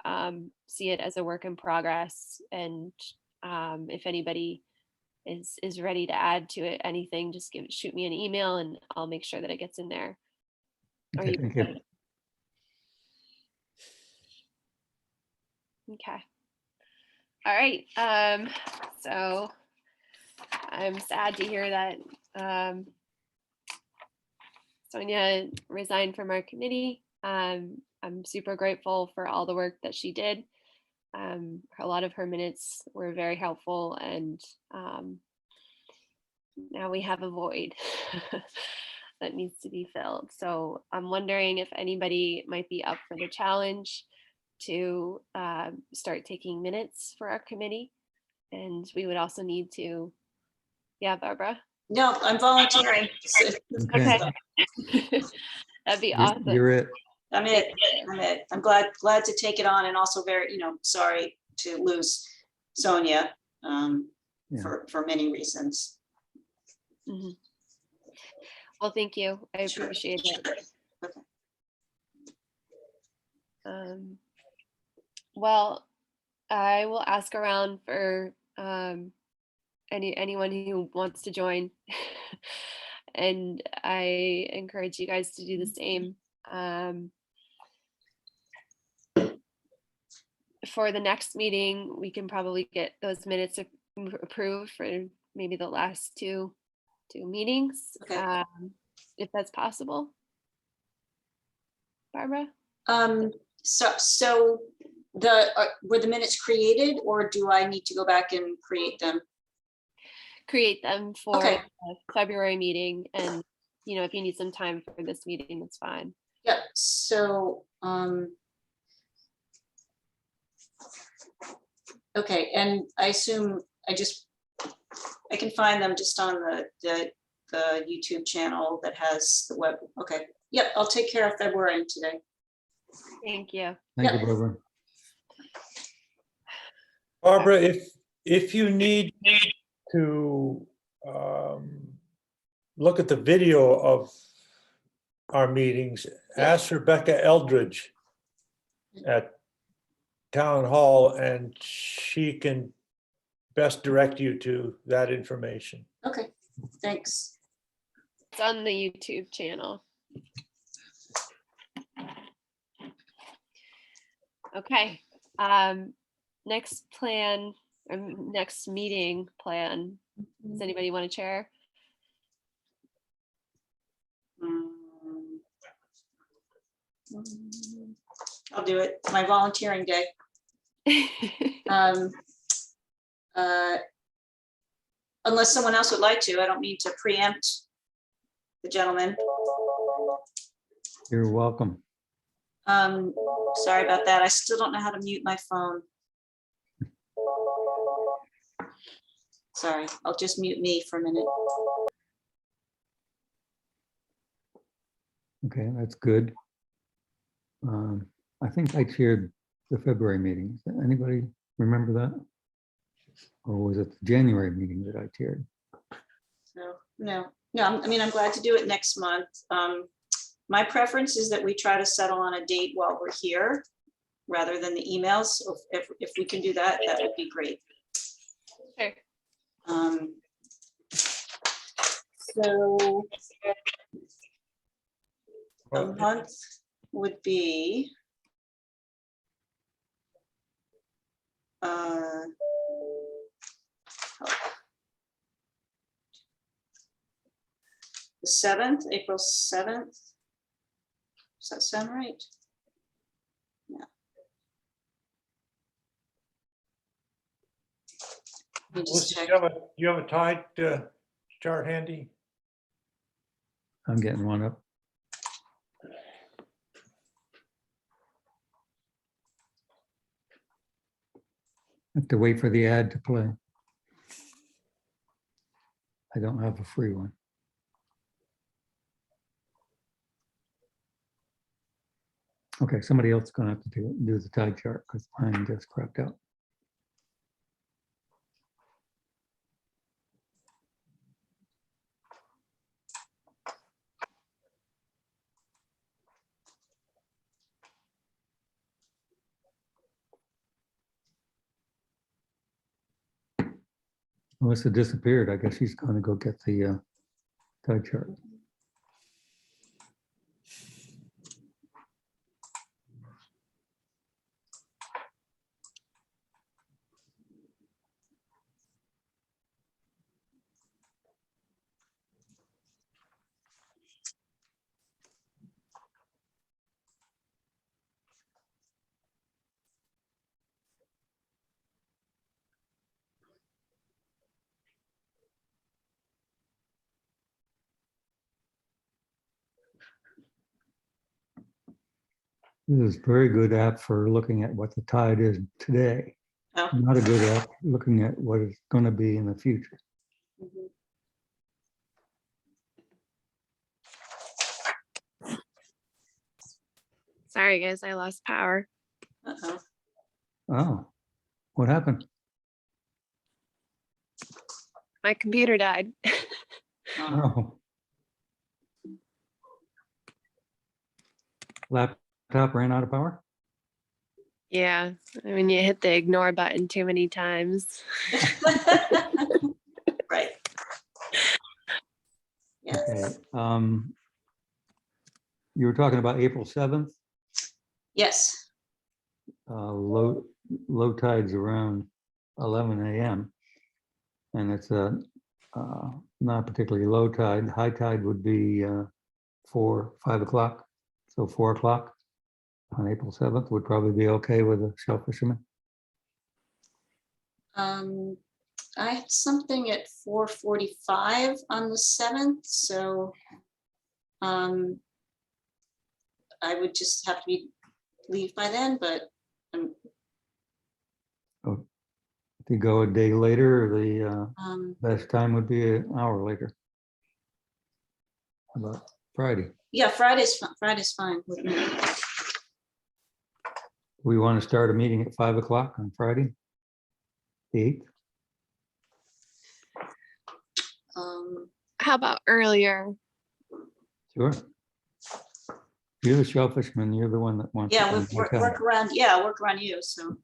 it as a work in progress. And if anybody is ready to add to it anything, just shoot me an email and I'll make sure that it gets in there. Are Okay, you thank you. ready? Okay. All right. So I'm sad to hear that Sonia resigned from our committee. I'm super grateful for all the work that she did. A lot of her minutes were very helpful, and now we have a void that needs to be filled. So I'm wondering if anybody might be up for the challenge to start taking minutes for our committee. And we would also need to, yeah, Barbara? No, I'm volunteering. Okay. That'd be awesome. You're it. I'm it. I'm glad to take it on, and also very, sorry to lose Sonia Yeah. for many reasons. Mhm. Well, thank you. I Sure. appreciate it. Okay. Well, I will ask around for anyone who wants to join, and I encourage you guys to do the same. For the next meeting, we can probably get those minutes approved for maybe the last two meetings, Okay. if that's possible. Barbara? So were the minutes created, or do I need to go back and create them? Create them for Okay. the February meeting, and if you need some time for this meeting, that's fine. Yeah, so okay, and I assume I can find them just on the YouTube channel that has the web. Okay, yep, I'll take care of February today. Thank you. Thank Yep. you, Barbara. Barbara, if you need to look at the video of our meetings, ask Rebecca Eldridge at Town Hall, and she can best direct you to that information. Okay, thanks. It's on the YouTube channel. Okay. Next plan next meeting plan. Does anybody want to chair? I'll do it. My volunteering day. Um, Unless someone else would like to, I don't mean to preempt the gentleman. You're welcome. Sorry about that. I still don't know how to mute my phone. Sorry, I'll just mute me for a minute. Okay, that's good. I think I chaired the February meeting. Does anybody remember that? Or was it the January meeting that I chaired? No, I mean, I'm glad to do it next month. My preference is that we try to settle on a date while we're here rather than the emails. So if we can do that, that would be great. Sure. So a Well, month would be the 7th, April 7th. Does that sound right? Yeah. Let me just Melissa, check. you have a tide chart handy? I'm getting one up. Have to wait for the ad to play. I don't have a free one. Okay, somebody else is gonna have to do the tide chart because mine just crapped out. Melissa disappeared. I guess she's gonna go get the tide chart. This is a very good app for looking at what the tide is today. Oh. Not a good app looking at what it's going to be in the future. Mhm. Sorry, guys, I lost power. Uh-oh. Oh, what happened? My computer died. Oh. Laptop ran out of power? Yeah, I mean, you hit the ignore button too many times. Right. Yes. Okay. You were talking about April 7th, Yes. low tides around 11 a.m. And it's not particularly low tide. High tide would be 4, 5 o'clock. So 4 o'clock on April 7th would probably be okay with a shell fisherman. I have something at 4:45 on the 7th, so I would just have to leave by then, but If you go a day later, the best time would be an hour later. How about Friday? yeah, Friday's fine with me. We want to start a meeting at 5 o'clock on Friday, the 8th. How about earlier? Sure. You're the shellfishman. You're the one that wants. Yeah, it we on high work tide. around, yeah, work around you, so.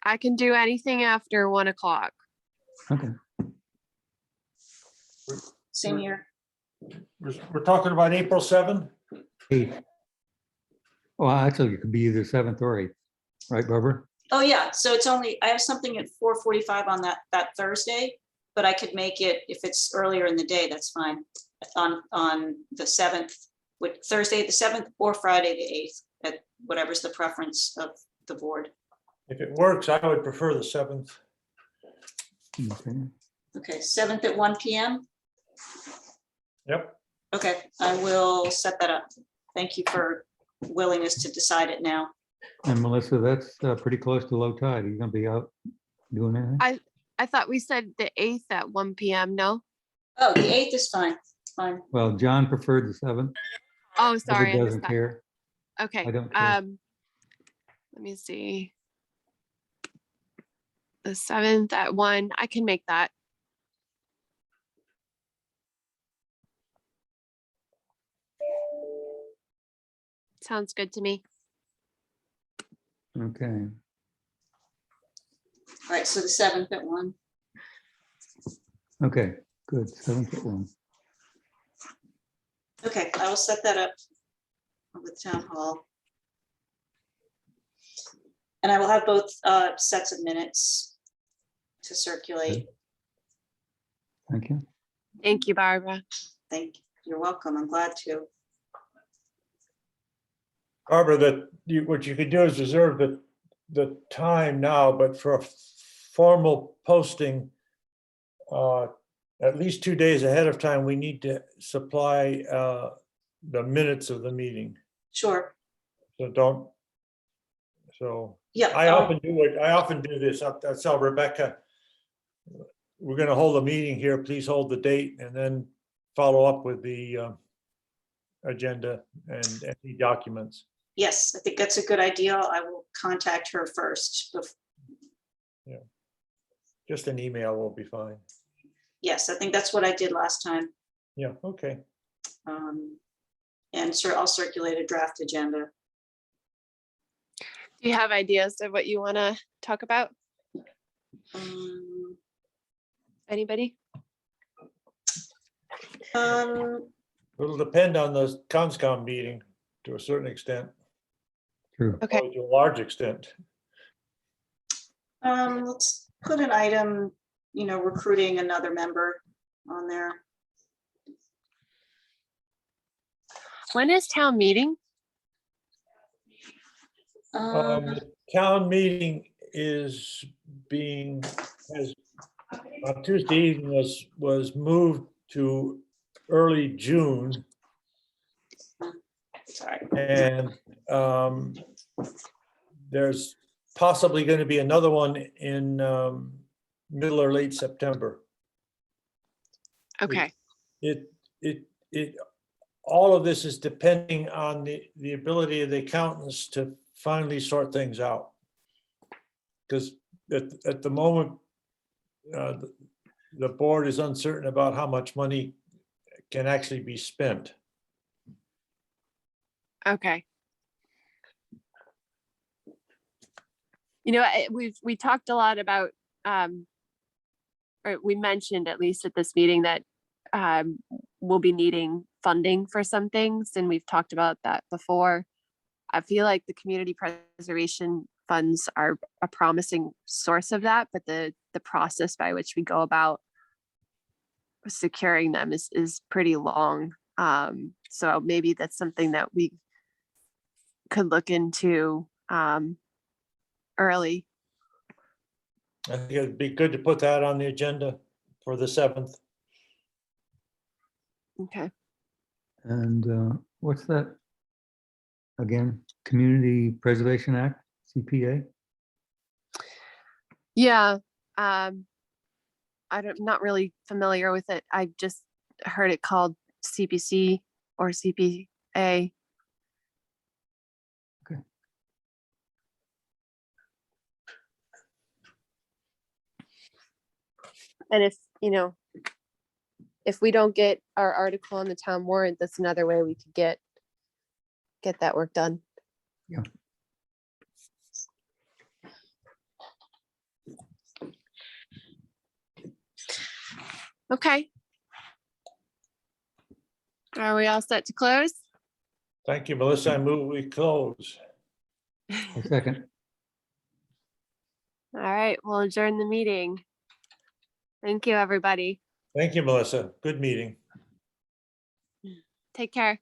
I can do anything after 1 o'clock. Okay. Same here. We're talking about April 7th? 8th. Oh, actually, it could be either 7th or 8th, right, Barbara? Oh, yeah, so it's only, I have something at 4:45 on that Thursday, but I could make it, if it's earlier in the day, that's fine. On the 7th, with Thursday, the 7th, or Friday, the 8th, at whatever's the preference of the board. If it works, I would prefer the 7th. Okay. Okay, 7th at 1 PM. Yep. Okay, I will set that up. Thank you for willingness to decide it now. And Melissa, that's pretty close to low tide. Are you gonna be out doing anything? I thought we said the 8th at 1 PM, no? Oh, the 8th is fine, fine. Well, John preferred the 7th. Oh, sorry. Heather I missed doesn't that. care. Okay. I don't care. Let me see. The 7th at 1, I can make that. Sounds good to me. Okay. All right, so the 7th at 1. Okay, good. 7th at 1. Okay, I will set that up with town hall. And I will have both sets of minutes to circulate. Thank you. Thank you, Barbara. You're welcome. I'm glad to. Barbara, what you could do is reserve the time now, but for a formal posting, at least 2 days ahead of time, we need to supply the minutes of the meeting. Sure. So Yeah. I often do this. I'll tell Rebecca, we're going to hold a meeting here. Please hold the date and then follow up with the agenda and any documents. Yes, I think that's a good idea. I will contact her first. Just an email will be fine. Yes, I think that's what I did last time. Yeah, okay. And sir, I'll circulate a draft agenda. Do you have ideas of what you want to talk about? Um, Anybody? It'll depend on the CONSCOM meeting to a certain extent, True. Okay. or to a large extent. Let's put an item, recruiting another member on there. When is town meeting? The town meeting on Tuesday evening was moved to early June. Sorry. And there's possibly going to be another one in middle or late September. Okay. All of this is depending on the ability of the accountants to finally sort things out. Because at the moment, the board is uncertain about how much money can actually be spent. Okay. We talked a lot about, or we mentioned at least at this meeting that we'll be needing funding for some things, and we've talked about that before. I feel like the community preservation funds are a promising source of that, but the process by which we go about securing them is pretty long. So maybe that's something that we could look into early. I think it'd be good to put that on the agenda for the 7th. Okay. And what's that? Again, Community Preservation Act, CPA? Yeah. I'm not really familiar with it. I just heard it called CPC or CPA. Okay. And if we don't get our article on the town warrant, that's another way we could get that work done. Yeah. Okay. Are we all set to close? Thank you, Melissa. I move we close. A second. All right, we'll adjourn the meeting. Thank you, everybody. Thank you, Melissa. Good meeting. Take care.